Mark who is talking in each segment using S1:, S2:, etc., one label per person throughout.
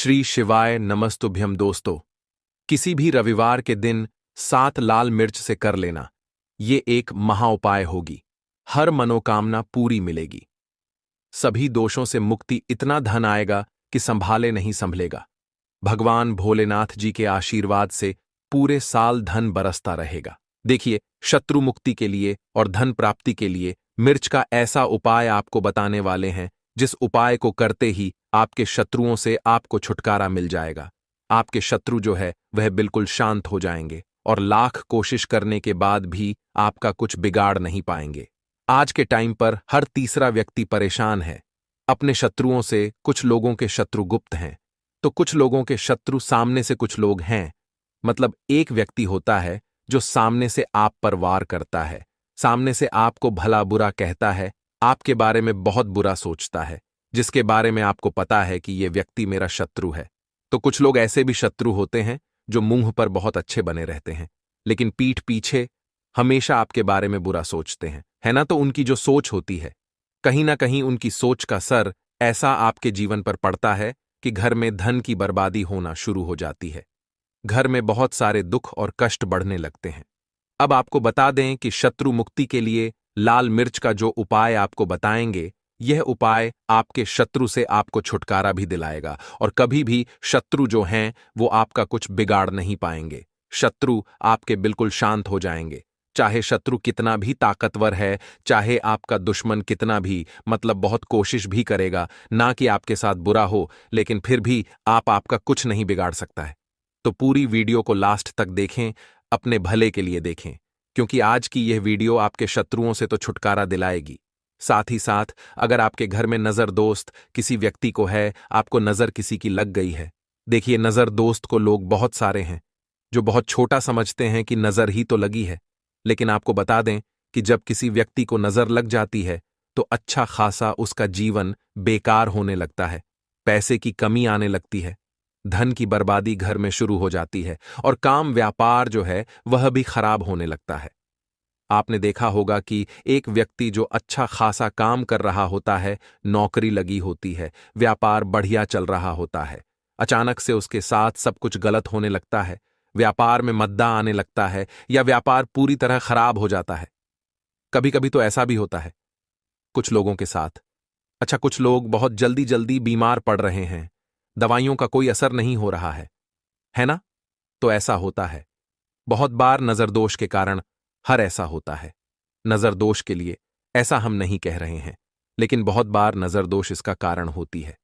S1: श्री शिवाय नमस्तुभ्यम दोस्तों। किसी भी रविवार के दिन 7 लाल मिर्च से कर लेना, ये एक महाउपाय होगी। हर मनोकामना पूरी मिलेगी, सभी दोषों से मुक्ति, इतना धन आएगा कि संभाले नहीं संभलेगा। भगवान भोलेनाथ जी के आशीर्वाद से पूरे साल धन बरसता रहेगा। देखिए, शत्रु मुक्ति के लिए और धन प्राप्ति के लिए मिर्च का ऐसा उपाय आपको बताने वाले हैं, जिस उपाय को करते ही आपके शत्रुओं से आपको छुटकारा मिल जाएगा। आपके शत्रु जो है वह बिल्कुल शांत हो जाएंगे और लाख कोशिश करने के बाद भी आपका कुछ बिगाड़ नहीं पाएंगे। आज के टाइम पर हर तीसरा व्यक्ति परेशान है अपने शत्रुओं से। कुछ लोगों के शत्रु गुप्त हैं, तो कुछ लोगों के शत्रु सामने से कुछ लोग हैं। मतलब एक व्यक्ति होता है जो सामने से आप पर वार करता है, सामने से आपको भला बुरा कहता है, आपके बारे में बहुत बुरा सोचता है, जिसके बारे में आपको पता है कि यह व्यक्ति मेरा शत्रु है। तो कुछ लोग ऐसे भी शत्रु होते हैं जो मुंह पर बहुत अच्छे बने रहते हैं, लेकिन पीठ पीछे हमेशा आपके बारे में बुरा सोचते हैं, है ना। तो उनकी जो सोच होती है, कहीं ना कहीं उनकी सोच का असर ऐसा आपके जीवन पर पड़ता है कि घर में धन की बर्बादी होना शुरू हो जाती है। घर में बहुत सारे दुख और कष्ट बढ़ने लगते हैं। अब आपको बता दें कि शत्रु मुक्ति के लिए लाल मिर्च का जो उपाय आपको बताएंगे, यह उपाय आपके शत्रु से आपको छुटकारा भी दिलाएगा और कभी भी शत्रु जो हैं वो आपका कुछ बिगाड़ नहीं पाएंगे। शत्रु आपके बिल्कुल शांत हो जाएंगे। चाहे शत्रु कितना भी ताकतवर है, चाहे आपका दुश्मन कितना भी बहुत कोशिश भी करेगा ना कि आपके साथ बुरा हो, लेकिन फिर भी आपका कुछ नहीं बिगाड़ सकता है। तो पूरी वीडियो को लास्ट तक देखें, अपने भले के लिए देखें, क्योंकि आज की यह वीडियो आपके शत्रुओं से तो छुटकारा दिलाएगी, साथ ही साथ अगर आपके घर में नजर दोस्त किसी व्यक्ति को है, आपको नजर किसी की लग गई है। देखिए, नजर दोस्त को लोग बहुत सारे हैं जो बहुत छोटा समझते हैं कि नजर ही तो लगी है, लेकिन आपको बता दें कि जब किसी व्यक्ति को नजर लग जाती है तो अच्छा खासा उसका जीवन बेकार होने लगता है, पैसे की कमी आने लगती है, धन की बर्बादी घर में शुरू हो जाती है और काम व्यापार जो है वह भी खराब होने लगता है। आपने देखा होगा कि एक व्यक्ति जो अच्छा खासा काम कर रहा होता है, नौकरी लगी होती है, व्यापार बढ़िया चल रहा होता है, अचानक से उसके साथ सब कुछ गलत होने लगता है, व्यापार में मद्दा आने लगता है या व्यापार पूरी तरह खराब हो जाता है। कभी कभी तो ऐसा भी होता है कुछ लोगों के साथ। अच्छा, कुछ लोग बहुत जल्दी जल्दी बीमार पड़ रहे हैं, दवाइयों का कोई असर नहीं हो रहा है ना। तो ऐसा होता है बहुत बार नजर दोष के कारण। हर ऐसा होता है, नजर दोष के लिए ऐसा हम नहीं कह रहे हैं, लेकिन बहुत बार नजर दोष इसका कारण होती है।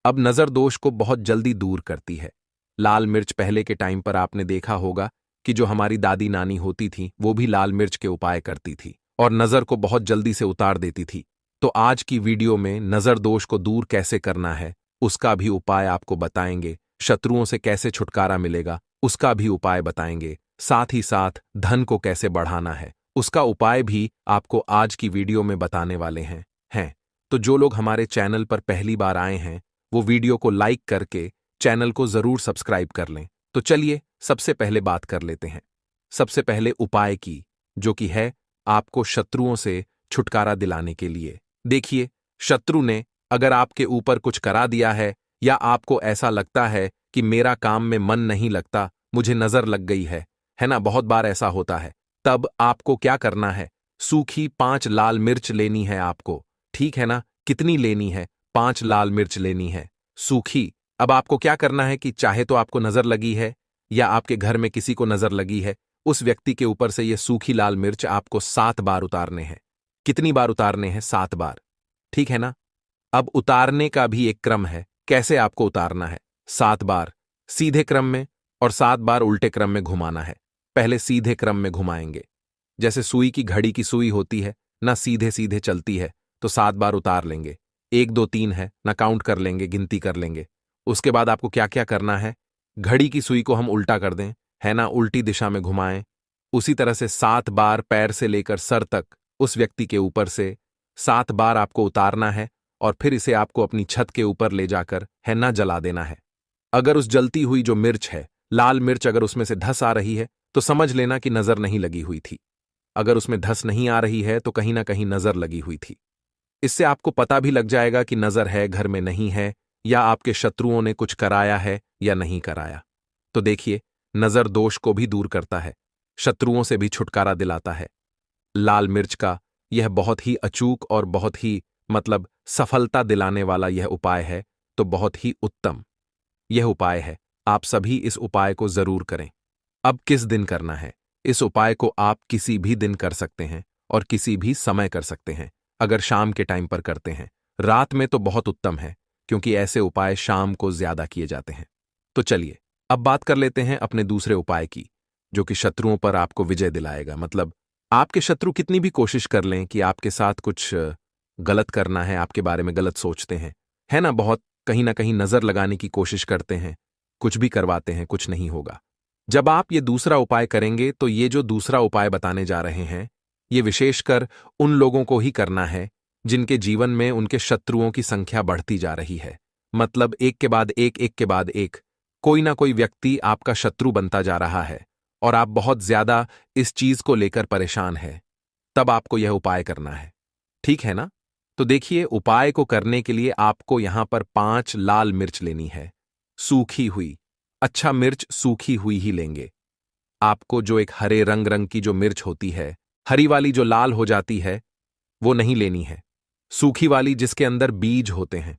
S1: अब नजर दोष को बहुत जल्दी दूर करती है लाल मिर्च। पहले के टाइम पर आपने देखा होगा कि जो हमारी दादी नानी होती थी वो भी लाल मिर्च के उपाय करती थी और नजर को बहुत जल्दी से उतार देती थी। तो आज की वीडियो में नजर दोष को दूर कैसे करना है उसका भी उपाय आपको बताएंगे, शत्रुओं से कैसे छुटकारा मिलेगा उसका भी उपाय बताएंगे, साथ ही साथ धन को कैसे बढ़ाना है उसका उपाय भी आपको आज की वीडियो में बताने वाले हैं। तो जो लोग हमारे चैनल पर पहली बार आए हैं वो वीडियो को लाइक करके चैनल को जरूर सब्सक्राइब कर लें। तो चलिए सबसे पहले बात कर लेते हैं, सबसे पहले उपाय की, जो कि है आपको शत्रुओं से छुटकारा दिलाने के लिए। देखिए, शत्रु ने अगर आपके ऊपर कुछ करा दिया है या आपको ऐसा लगता है कि मेरा काम में मन नहीं लगता, मुझे नजर लग गई है ना, बहुत बार ऐसा होता है, तब आपको क्या करना है, सूखी 5 लाल मिर्च लेनी है आपको, ठीक है ना। कितनी लेनी है? 5 लाल मिर्च लेनी है, सूखी। अब आपको क्या करना है कि चाहे तो आपको नजर लगी है या आपके घर में किसी को नजर लगी है, उस व्यक्ति के ऊपर से यह सूखी लाल मिर्च आपको 7 बार उतारने हैं। कितनी बार उतारने हैं? 7 बार, ठीक है ना। अब उतारने का भी एक क्रम है, कैसे आपको उतारना है। 7 बार सीधे क्रम में और 7 बार उल्टे क्रम में घुमाना है। पहले सीधे क्रम में घुमाएंगे, जैसे सुई की घड़ी की सुई होती है ना, सीधे सीधे चलती है, तो 7 बार उतार लेंगे। 1 2 3 है ना, काउंट कर लेंगे, गिनती कर लेंगे। उसके बाद आपको क्या क्या करना है, घड़ी की सुई को हम उल्टा कर दें, है ना, उल्टी दिशा में घुमाएं। उसी तरह से 7 बार पैर से लेकर सर तक उस व्यक्ति के ऊपर से 7 बार आपको उतारना है और फिर इसे आपको अपनी छत के ऊपर ले जाकर है ना जला देना है। अगर उस जलती हुई जो मिर्च है, लाल मिर्च, अगर उसमें से धस आ रही है तो समझ लेना कि नजर नहीं लगी हुई थी। अगर उसमें धस नहीं आ रही है तो कहीं ना कहीं नजर लगी हुई थी। इससे आपको पता भी लग जाएगा कि नजर है, घर में नहीं है, या आपके शत्रुओं ने कुछ कराया है या नहीं कराया। तो देखिए, नजर दोष को भी दूर करता है, शत्रुओं से भी छुटकारा दिलाता है। लाल मिर्च का यह बहुत ही अचूक और बहुत ही सफलता दिलाने वाला यह उपाय है, तो बहुत ही उत्तम यह उपाय है। आप सभी इस उपाय को जरूर करें। अब किस दिन करना है? इस उपाय को आप किसी भी दिन कर सकते हैं और किसी भी समय कर सकते हैं। अगर शाम के टाइम पर करते हैं, रात में तो बहुत उत्तम है, क्योंकि ऐसे उपाय शाम को ज्यादा किए जाते हैं। तो चलिए, अब बात कर लेते हैं अपने दूसरे उपाय की, जो कि शत्रुओं पर आपको विजय दिलाएगा। आपके शत्रु कितनी भी कोशिश कर लें कि आपके साथ कुछ गलत करना है, आपके बारे में गलत सोचते हैं, है ना, बहुत कहीं ना कहीं नजर लगाने की कोशिश करते हैं, कुछ भी करवाते हैं, कुछ नहीं होगा। जब आप ये दूसरा उपाय करेंगे तो ये जो दूसरा उपाय बताने जा रहे हैं, ये विशेषकर उन लोगों को ही करना है जिनके जीवन में उनके शत्रुओं की संख्या बढ़ती जा रही है। एक के बाद एक के बाद एक, कोई ना कोई व्यक्ति आपका शत्रु बनता जा रहा है और आप बहुत ज्यादा इस चीज को लेकर परेशान हैं। तब आपको यह उपाय करना है, ठीक है ना? तो देखिए, उपाय को करने के लिए आपको यहां पर 5 लाल मिर्च लेनी है, सूखी हुई। अच्छा, मिर्च सूखी हुई ही लेंगे। आपको जो एक हरे रंग रंग की जो मिर्च होती है, हरी वाली जो लाल हो जाती है, वो नहीं लेनी है। सूखी वाली जिसके अंदर बीज होते हैं,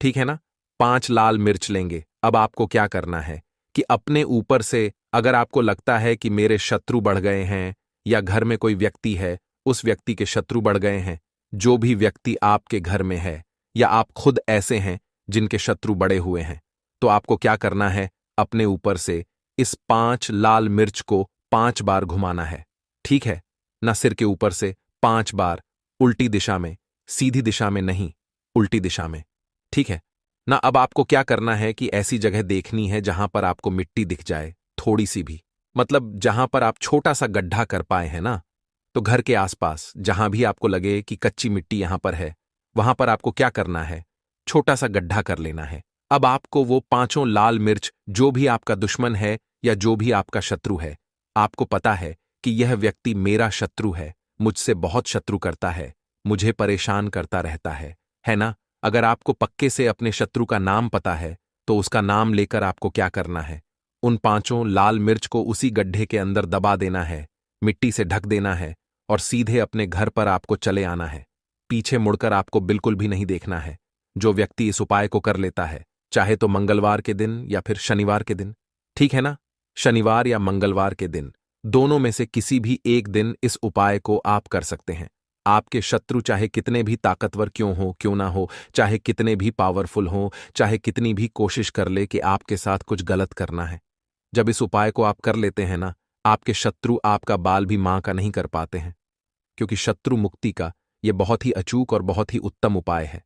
S1: ठीक है ना? 5 लाल मिर्च लेंगे। अब आपको क्या करना है कि अपने ऊपर से, अगर आपको लगता है कि मेरे शत्रु बढ़ गए हैं या घर में कोई व्यक्ति है, उस व्यक्ति के शत्रु बढ़ गए हैं, जो भी व्यक्ति आपके घर में है या आप खुद ऐसे हैं जिनके शत्रु बड़े हुए हैं, तो आपको क्या करना है, अपने ऊपर से इस 5 लाल मिर्च को 5 बार घुमाना है, ठीक है ना? सिर के ऊपर से 5 बार, उल्टी दिशा में, सीधी दिशा में नहीं, उल्टी दिशा में, ठीक है ना? अब आपको क्या करना है कि ऐसी जगह देखनी है जहां पर आपको मिट्टी दिख जाए, थोड़ी सी भी, जहां पर आप छोटा सा गड्ढा कर पाए हैं ना, तो घर के आसपास जहां भी आपको लगे कि कच्ची मिट्टी यहां पर है, वहां पर आपको क्या करना है, छोटा सा गड्ढा कर लेना है। अब आपको वो 5 लाल मिर्च, जो भी आपका दुश्मन है या जो भी आपका शत्रु है, आपको पता है कि यह व्यक्ति मेरा शत्रु है, मुझसे बहुत शत्रु करता है, मुझे परेशान करता रहता है ना? अगर आपको पक्के से अपने शत्रु का नाम पता है, तो उसका नाम लेकर आपको क्या करना है, उन 5 लाल मिर्च को उसी गड्ढे के अंदर दबा देना है, मिट्टी से ढक देना है और सीधे अपने घर पर आपको चले आना है। पीछे मुड़कर आपको बिल्कुल भी नहीं देखना है। जो व्यक्ति इस उपाय को कर लेता है, चाहे तो मंगलवार के दिन या फिर शनिवार के दिन, ठीक है ना? शनिवार या मंगलवार के दिन, दोनों में से किसी भी एक दिन इस उपाय को आप कर सकते हैं। आपके शत्रु चाहे कितने भी ताकतवर क्यों ना हो, चाहे कितने भी पावरफुल हो, चाहे कितनी भी कोशिश कर ले कि आपके साथ कुछ गलत करना है, जब इस उपाय को आप कर लेते हैं ना, आपके शत्रु आपका बाल भी मां का नहीं कर पाते हैं, क्योंकि शत्रु मुक्ति का यह बहुत ही अचूक और बहुत ही उत्तम उपाय है।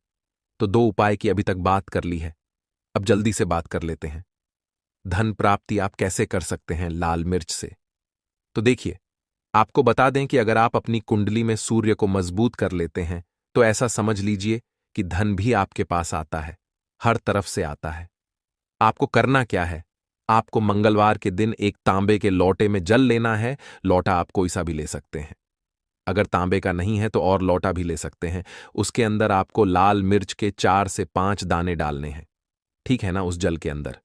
S1: तो 2 उपाय की अभी तक बात कर ली है, अब जल्दी से बात कर लेते हैं। धन प्राप्ति आप कैसे कर सकते हैं लाल मिर्च से? तो देखिए, आपको बता दें कि अगर आप अपनी कुंडली में सूर्य को मजबूत कर लेते हैं, तो ऐसा समझ लीजिए कि धन भी आपके पास आता है, हर तरफ से आता है। आपको करना क्या है? आपको मंगलवार के दिन एक तांबे के लोटे में जल लेना है। लोटा आप कोई सा भी ले सकते हैं, अगर तांबे का नहीं है तो और लोटा भी ले सकते हैं। उसके अंदर आपको लाल मिर्च के 4 से 5 दाने डालने हैं, ठीक है ना, उस जल के अंदर।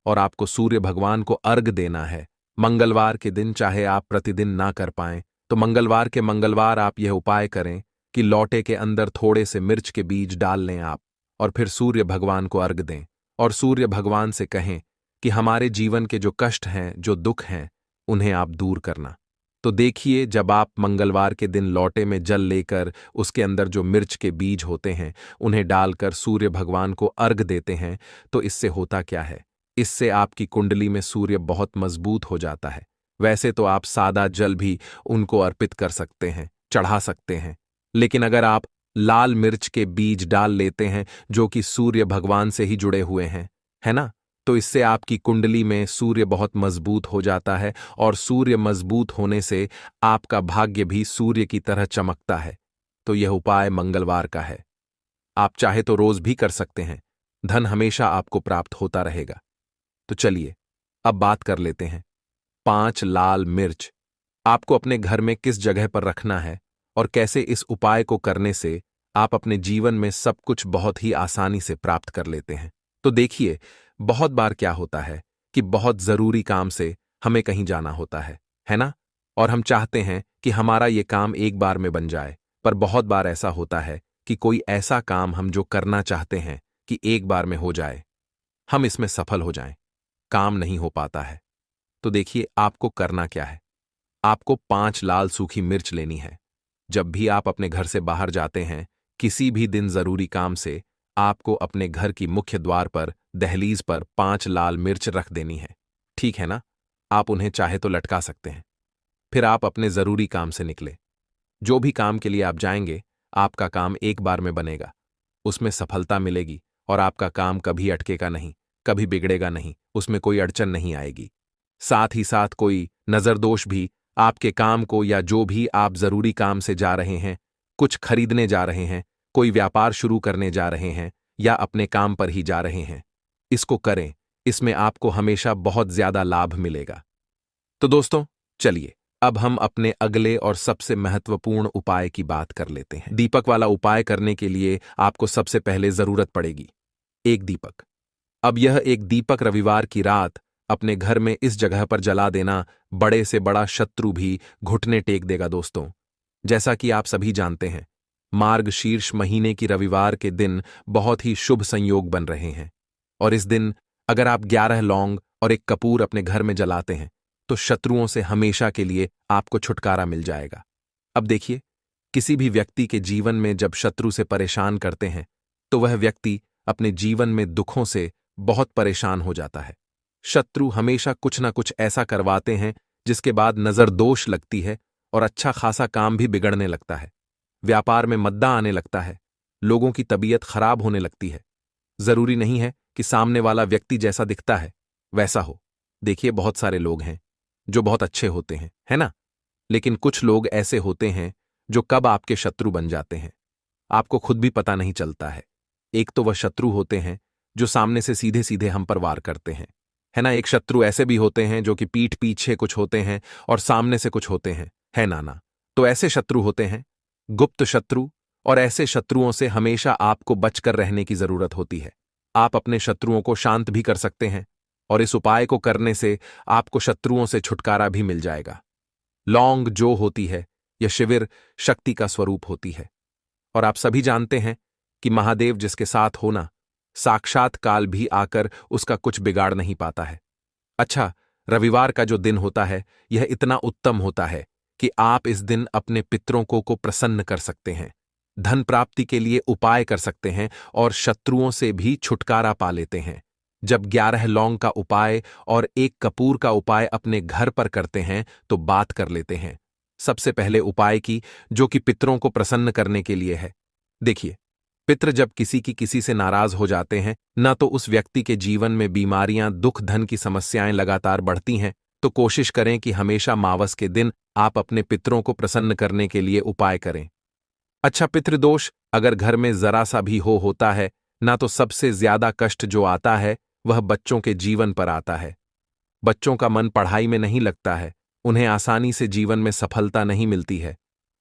S1: और आपको सूर्य भगवान को अर्घ देना है मंगलवार के दिन। चाहे आप प्रतिदिन ना कर पाएं, तो मंगलवार के मंगलवार आप यह उपाय करें कि लोटे के अंदर थोड़े से मिर्च के बीज डाल लें आप, और फिर सूर्य भगवान को अर्घ दें और सूर्य भगवान से कहें कि हमारे जीवन के जो कष्ट हैं, जो दुख हैं, उन्हें आप दूर करना। तो देखिए, जब आप मंगलवार के दिन लोटे में जल लेकर उसके अंदर जो मिर्च के बीज होते हैं उन्हें डालकर सूर्य भगवान को अर्घ देते हैं, तो इससे होता क्या है, इससे आपकी कुंडली में सूर्य बहुत मजबूत हो जाता है। वैसे तो आप सादा जल भी उनको अर्पित कर सकते हैं, चढ़ा सकते हैं, लेकिन अगर आप लाल मिर्च के बीज डाल लेते हैं जो कि सूर्य भगवान से ही जुड़े हुए हैं, है ना, तो इससे आपकी कुंडली में सूर्य बहुत मजबूत हो जाता है और सूर्य मजबूत होने से आपका भाग्य भी सूर्य की तरह चमकता है। तो यह उपाय मंगलवार का है। आप चाहे तो रोज भी कर सकते हैं, धन हमेशा आपको प्राप्त होता रहेगा। तो चलिए, अब बात कर लेते हैं 5 लाल मिर्च आपको अपने घर में किस जगह पर रखना है और कैसे इस उपाय को करने से आप अपने जीवन में सब कुछ बहुत ही आसानी से प्राप्त कर लेते हैं। तो देखिए, बहुत बार क्या होता है कि बहुत जरूरी काम से हमें कहीं जाना होता है ना? और हम चाहते हैं कि हमारा ये काम एक बार में बन जाए, पर बहुत बार ऐसा होता है कि कोई ऐसा काम हम जो करना चाहते हैं कि एक बार में हो जाए, हम इसमें सफल हो जाएं, काम नहीं हो पाता है। तो देखिए, आपको करना क्या है? आपको 5 लाल सूखी मिर्च लेनी है। जब भी आप अपने घर से बाहर जाते हैं, किसी भी दिन जरूरी काम से, आपको अपने घर की मुख्य द्वार पर, दहलीज पर 5 लाल मिर्च रख देनी है। ठीक है ना? आप उन्हें चाहे तो लटका सकते हैं। फिर आप अपने जरूरी काम से निकले। जो भी काम के लिए आप जाएंगे, आपका काम एक बार में बनेगा। उसमें सफलता मिलेगी और आपका काम कभी अटकेगा नहीं, कभी बिगड़ेगा नहीं, उसमें कोई अड़चन नहीं आएगी। साथ ही साथ कोई नजरदोष भी आपके काम को, या जो भी आप जरूरी काम से जा रहे हैं, कुछ खरीदने जा रहे हैं, कोई व्यापार शुरू करने जा रहे हैं, या अपने काम पर ही जा रहे हैं, इसको करें। इसमें आपको हमेशा बहुत ज्यादा लाभ मिलेगा। तो दोस्तों, चलिए अब हम अपने अगले और सबसे महत्वपूर्ण उपाय की बात कर लेते हैं। दीपक वाला उपाय करने के लिए आपको सबसे पहले जरूरत पड़ेगी एक दीपक। अब यह एक दीपक रविवार की रात अपने घर में इस जगह पर जला देना, बड़े से बड़ा शत्रु भी घुटने टेक देगा दोस्तों। जैसा कि आप सभी जानते हैं, मार्गशीर्ष महीने की रविवार के दिन बहुत ही शुभ संयोग बन रहे हैं, और इस दिन अगर आप 11 लौंग और एक कपूर अपने घर में जलाते हैं, तो शत्रुओं से हमेशा के लिए आपको छुटकारा मिल जाएगा। अब देखिए, किसी भी व्यक्ति के जीवन में जब शत्रु से परेशान करते हैं, तो वह व्यक्ति अपने जीवन में दुखों से बहुत परेशान हो जाता है। शत्रु हमेशा कुछ ना कुछ ऐसा करवाते हैं जिसके बाद नजर दोष लगती है और अच्छा खासा काम भी बिगड़ने लगता है। व्यापार में मद्दा आने लगता है, लोगों की तबीयत खराब होने लगती है। जरूरी नहीं है कि सामने वाला व्यक्ति जैसा दिखता है वैसा हो। देखिए, बहुत सारे लोग हैं जो बहुत अच्छे होते हैं, है ना? लेकिन कुछ लोग ऐसे होते हैं जो कब आपके शत्रु बन जाते हैं, आपको खुद भी पता नहीं चलता है। एक तो वह शत्रु होते हैं जो सामने से सीधे सीधे हम पर वार करते हैं, है ना? एक शत्रु ऐसे भी होते हैं जो कि पीठ पीछे कुछ होते हैं और सामने से कुछ होते हैं, है ना? तो ऐसे शत्रु होते हैं गुप्त शत्रु, और ऐसे शत्रुओं से हमेशा आपको बचकर रहने की जरूरत होती है। आप अपने शत्रुओं को शांत भी कर सकते हैं, और इस उपाय को करने से आपको शत्रुओं से छुटकारा भी मिल जाएगा। लौंग जो होती है, यह शिविर शक्ति का स्वरूप होती है, और आप सभी जानते हैं कि महादेव जिसके साथ होना, साक्षात काल भी आकर उसका कुछ बिगाड़ नहीं पाता है। अच्छा, रविवार का जो दिन होता है, यह इतना उत्तम होता है कि आप इस दिन अपने पितरों को प्रसन्न कर सकते हैं, धन प्राप्ति के लिए उपाय कर सकते हैं, और शत्रुओं से भी छुटकारा पा लेते हैं। जब 11 लौंग का उपाय और एक कपूर का उपाय अपने घर पर करते हैं, तो बात कर लेते हैं सबसे पहले उपाय की, जो कि पितरों को प्रसन्न करने के लिए है। देखिए, पितृ जब किसी से नाराज हो जाते हैं, न तो उस व्यक्ति के जीवन में बीमारियां, दुख, धन की समस्याएं लगातार बढ़ती हैं, तो कोशिश करें कि हमेशा मावस के दिन आप अपने पितरों को प्रसन्न करने के लिए उपाय करें। अच्छा, पितृदोष अगर घर में जरा सा भी होता है ना, तो सबसे ज्यादा कष्ट जो आता है वह बच्चों के जीवन पर आता है। बच्चों का मन पढ़ाई में नहीं लगता है, उन्हें आसानी से जीवन में सफलता नहीं मिलती है।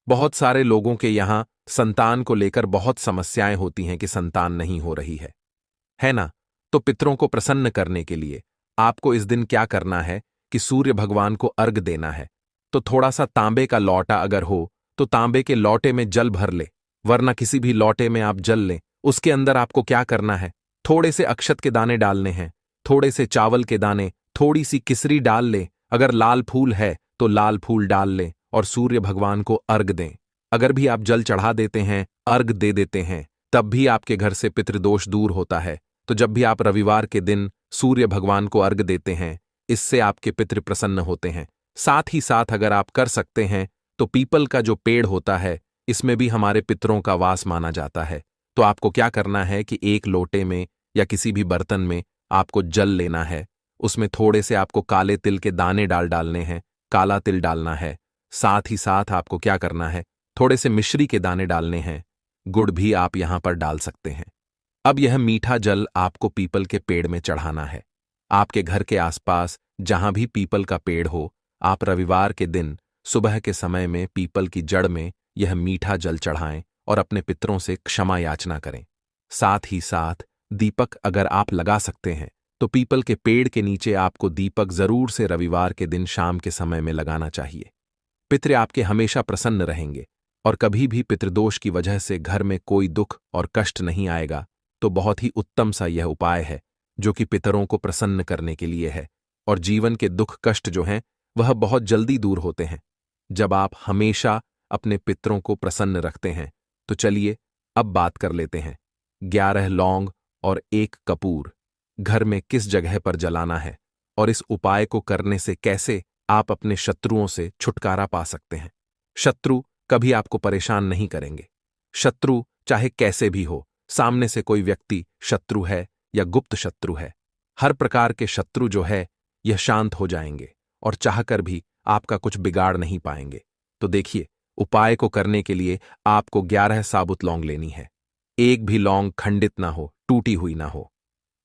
S1: बहुत सारे लोगों के यहाँ संतान को लेकर बहुत समस्याएं होती हैं कि संतान नहीं हो रही है ना? तो पितरों को प्रसन्न करने के लिए आपको इस दिन क्या करना है कि सूर्य भगवान को अर्घ देना है। तो थोड़ा सा तांबे का लौटा अगर हो तो तांबे के लौटे में जल भर ले, वरना किसी भी लौटे में आप जल लें। उसके अंदर आपको क्या करना है, थोड़े से अक्षत के दाने डालने हैं, थोड़े से चावल के दाने, थोड़ी सी किसरी डाल ले, अगर लाल फूल है तो लाल फूल डाल लें, और सूर्य भगवान को अर्घ दें। अगर भी आप जल चढ़ा देते हैं, अर्घ दे देते हैं, तब भी आपके घर से पितृदोष दूर होता है। तो जब भी आप रविवार के दिन सूर्य भगवान को अर्घ देते हैं, इससे आपके पितृ प्रसन्न होते हैं। साथ ही साथ अगर आप कर सकते हैं तो पीपल का जो पेड़ होता है, इसमें भी हमारे पितरों का वास माना जाता है। तो आपको क्या करना है कि एक लोटे में या किसी भी बर्तन में आपको जल लेना है, उसमें थोड़े से आपको काले तिल के दाने डालने हैं, काला तिल डालना है। साथ ही साथ आपको क्या करना है, थोड़े से मिश्री के दाने डालने हैं, गुड़ भी आप यहां पर डाल सकते हैं। अब यह मीठा जल आपको पीपल के पेड़ में चढ़ाना है। आपके घर के आसपास जहां भी पीपल का पेड़ हो, आप रविवार के दिन सुबह के समय में पीपल की जड़ में यह मीठा जल चढ़ाएं और अपने पितरों से क्षमा याचना करें। साथ ही साथ दीपक अगर आप लगा सकते हैं तो पीपल के पेड़ के नीचे आपको दीपक जरूर से रविवार के दिन शाम के समय में लगाना चाहिए। पितृ आपके हमेशा प्रसन्न रहेंगे और कभी भी पितृदोष की वजह से घर में कोई दुख और कष्ट नहीं आएगा। तो बहुत ही उत्तम सा यह उपाय है जो कि पितरों को प्रसन्न करने के लिए है, और जीवन के दुख कष्ट जो हैं वह बहुत जल्दी दूर होते हैं जब आप हमेशा अपने पितरों को प्रसन्न रखते हैं। तो चलिए अब बात कर लेते हैं 11 लौंग और 1 कपूर घर में किस जगह पर जलाना है और इस उपाय को करने से कैसे आप अपने शत्रुओं से छुटकारा पा सकते हैं। शत्रु कभी आपको परेशान नहीं करेंगे। शत्रु चाहे कैसे भी हो, सामने से कोई व्यक्ति शत्रु है या गुप्त शत्रु है, हर प्रकार के शत्रु जो है यह शांत हो जाएंगे और चाहकर भी आपका कुछ बिगाड़ नहीं पाएंगे। तो देखिए, उपाय को करने के लिए आपको 11 साबुत लौंग लेनी है। एक भी लौंग खंडित ना हो, टूटी हुई ना हो।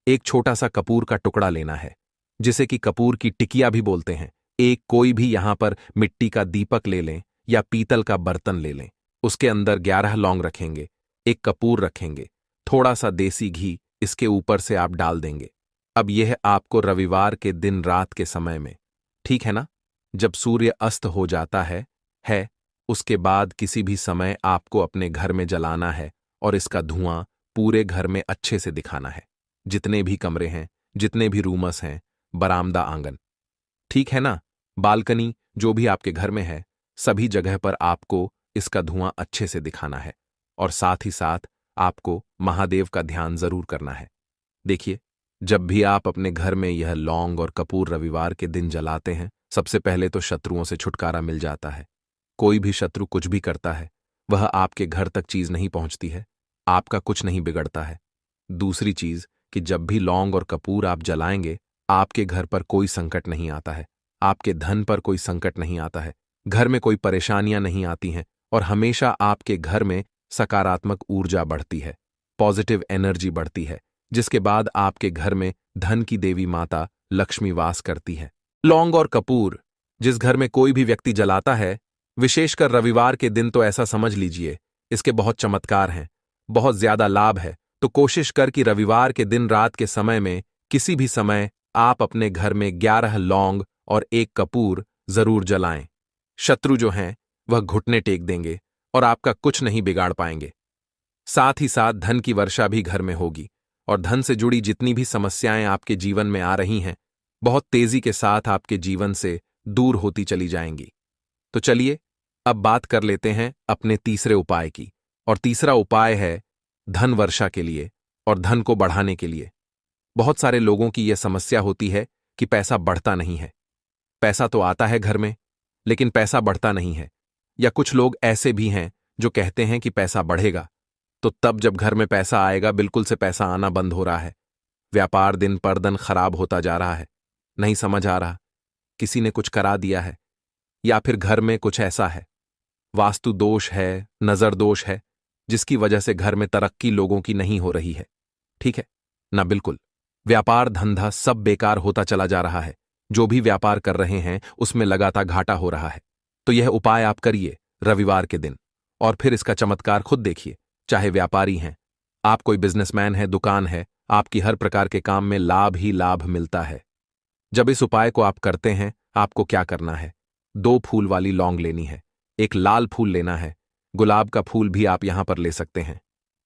S1: एक छोटा सा कपूर का टुकड़ा लेना है, जिसे कि कपूर की टिकिया भी बोलते हैं। एक कोई भी यहां पर मिट्टी का दीपक ले लें या पीतल का बर्तन ले लें। उसके अंदर 11 लौंग रखेंगे, एक कपूर रखेंगे, थोड़ा सा देसी घी इसके ऊपर से आप डाल देंगे। अब यह आपको रविवार के दिन रात के समय में, ठीक है ना, जब सूर्य अस्त हो जाता है, उसके बाद किसी भी समय आपको अपने घर में जलाना है और इसका धुआं पूरे घर में अच्छे से दिखाना है। जितने भी कमरे हैं, जितने भी रूमस हैं, बरामदा, आंगन, ठीक है ना, बालकनी, जो भी आपके घर में है, सभी जगह पर आपको इसका धुआं अच्छे से दिखाना है। और साथ ही साथ आपको महादेव का ध्यान जरूर करना है। देखिए, जब भी आप अपने घर में यह लौंग और कपूर रविवार के दिन जलाते हैं, सबसे पहले तो शत्रुओं से छुटकारा मिल जाता है। कोई भी शत्रु कुछ भी करता है, वह आपके घर तक चीज नहीं पहुंचती है, आपका कुछ नहीं बिगड़ता है। दूसरी चीज कि जब भी लौंग और कपूर आप जलाएंगे, आपके घर पर कोई संकट नहीं आता है, आपके धन पर कोई संकट नहीं आता है, घर में कोई परेशानियां नहीं आती हैं और हमेशा आपके घर में सकारात्मक ऊर्जा बढ़ती है, पॉजिटिव एनर्जी बढ़ती है, जिसके बाद आपके घर में धन की देवी माता लक्ष्मी वास करती है। लौंग और कपूर जिस घर में कोई भी व्यक्ति जलाता है, विशेषकर रविवार के दिन, तो ऐसा समझ लीजिए इसके बहुत चमत्कार हैं, बहुत ज्यादा लाभ है। तो कोशिश कर कि रविवार के दिन रात के समय में किसी भी समय आप अपने घर में 11 लौंग और 1 कपूर जरूर जलाएं। शत्रु जो हैं वह घुटने टेक देंगे और आपका कुछ नहीं बिगाड़ पाएंगे। साथ ही साथ धन की वर्षा भी घर में होगी और धन से जुड़ी जितनी भी समस्याएं आपके जीवन में आ रही हैं, बहुत तेजी के साथ आपके जीवन से दूर होती चली जाएंगी। तो चलिए अब बात कर लेते हैं अपने तीसरे उपाय की। और तीसरा उपाय है धन वर्षा के लिए और धन को बढ़ाने के लिए। बहुत सारे लोगों की यह समस्या होती है कि पैसा बढ़ता नहीं है। पैसा तो आता है घर में, लेकिन पैसा बढ़ता नहीं है। या कुछ लोग ऐसे भी हैं जो कहते हैं कि पैसा बढ़ेगा, तो तब जब घर में पैसा आएगा, बिल्कुल से पैसा आना बंद हो रहा है। व्यापार दिन पर दिन खराब होता जा रहा है, नहीं समझ आ रहा, किसी ने कुछ करा दिया है, या फिर घर में कुछ ऐसा है, वास्तु दोष है, नजर दोष है, जिसकी वजह से घर में तरक्की लोगों की नहीं हो रही है। ठीक है ना, बिल्कुल व्यापार धंधा सब बेकार होता चला जा रहा है। जो भी व्यापार कर रहे हैं उसमें लगातार घाटा हो रहा है। तो यह उपाय आप करिए रविवार के दिन और फिर इसका चमत्कार खुद देखिए। चाहे व्यापारी हैं, आप कोई बिजनेसमैन है, दुकान है, आपकी हर प्रकार के काम में लाभ ही लाभ मिलता है। जब इस उपाय को आप करते हैं, आपको क्या करना है, 2 फूल वाली लौंग लेनी है, एक लाल फूल लेना है, गुलाब का फूल भी आप यहां पर ले सकते हैं।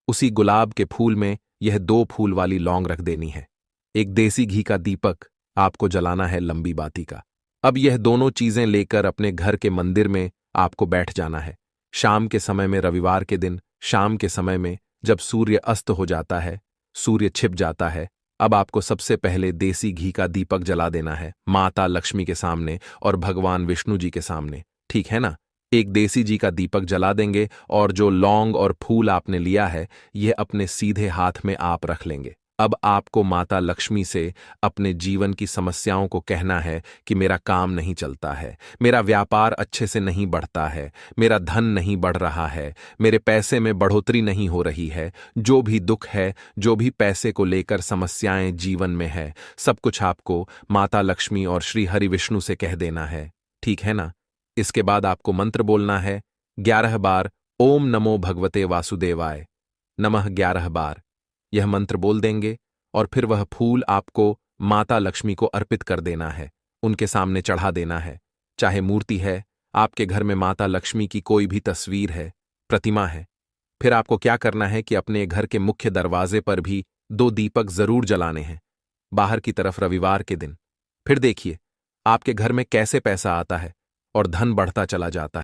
S1: उसी गुलाब के फूल में यह 2 फूल वाली लौंग रख देनी है। एक देसी घी का दीपक आपको जलाना है, लंबी बाती का। अब यह दोनों चीजें लेकर अपने घर के मंदिर में आपको बैठ जाना है। शाम के समय में, रविवार के दिन शाम के समय में, जब सूर्य अस्त हो जाता है, सूर्य छिप जाता है, अब आपको सबसे पहले देसी घी का दीपक जला देना है माता लक्ष्मी के सामने और भगवान विष्णु जी के सामने। ठीक है ना, एक देसी घी का दीपक जला देंगे और जो लौंग और फूल आपने लिया है, यह अपने सीधे हाथ में आप रख लेंगे। अब आपको माता लक्ष्मी से अपने जीवन की समस्याओं को कहना है कि मेरा काम नहीं चलता है, मेरा व्यापार अच्छे से नहीं बढ़ता है, मेरा धन नहीं बढ़ रहा है, मेरे पैसे में बढ़ोतरी नहीं हो रही है, जो भी दुख है, जो भी पैसे को लेकर समस्याएं जीवन में है, सब कुछ आपको माता लक्ष्मी और श्री हरि विष्णु से कह देना है। ठीक है ना। इसके बाद आपको मंत्र बोलना है 11 बार, ओम नमो भगवते वासुदेवाय नमः 11 बार। यह मंत्र बोल देंगे और फिर वह फूल आपको माता लक्ष्मी को अर्पित कर देना है, उनके सामने चढ़ा देना है। चाहे मूर्ति है, आपके घर में माता लक्ष्मी की कोई भी तस्वीर है, प्रतिमा है, फिर आपको क्या करना है कि अपने घर के मुख्य दरवाजे पर भी 2 दीपक जरूर जलाने हैं, बाहर की तरफ रविवार के दिन। फिर देखिए आपके घर में कैसे पैसा आता है और धन बढ़ता चला जाता है।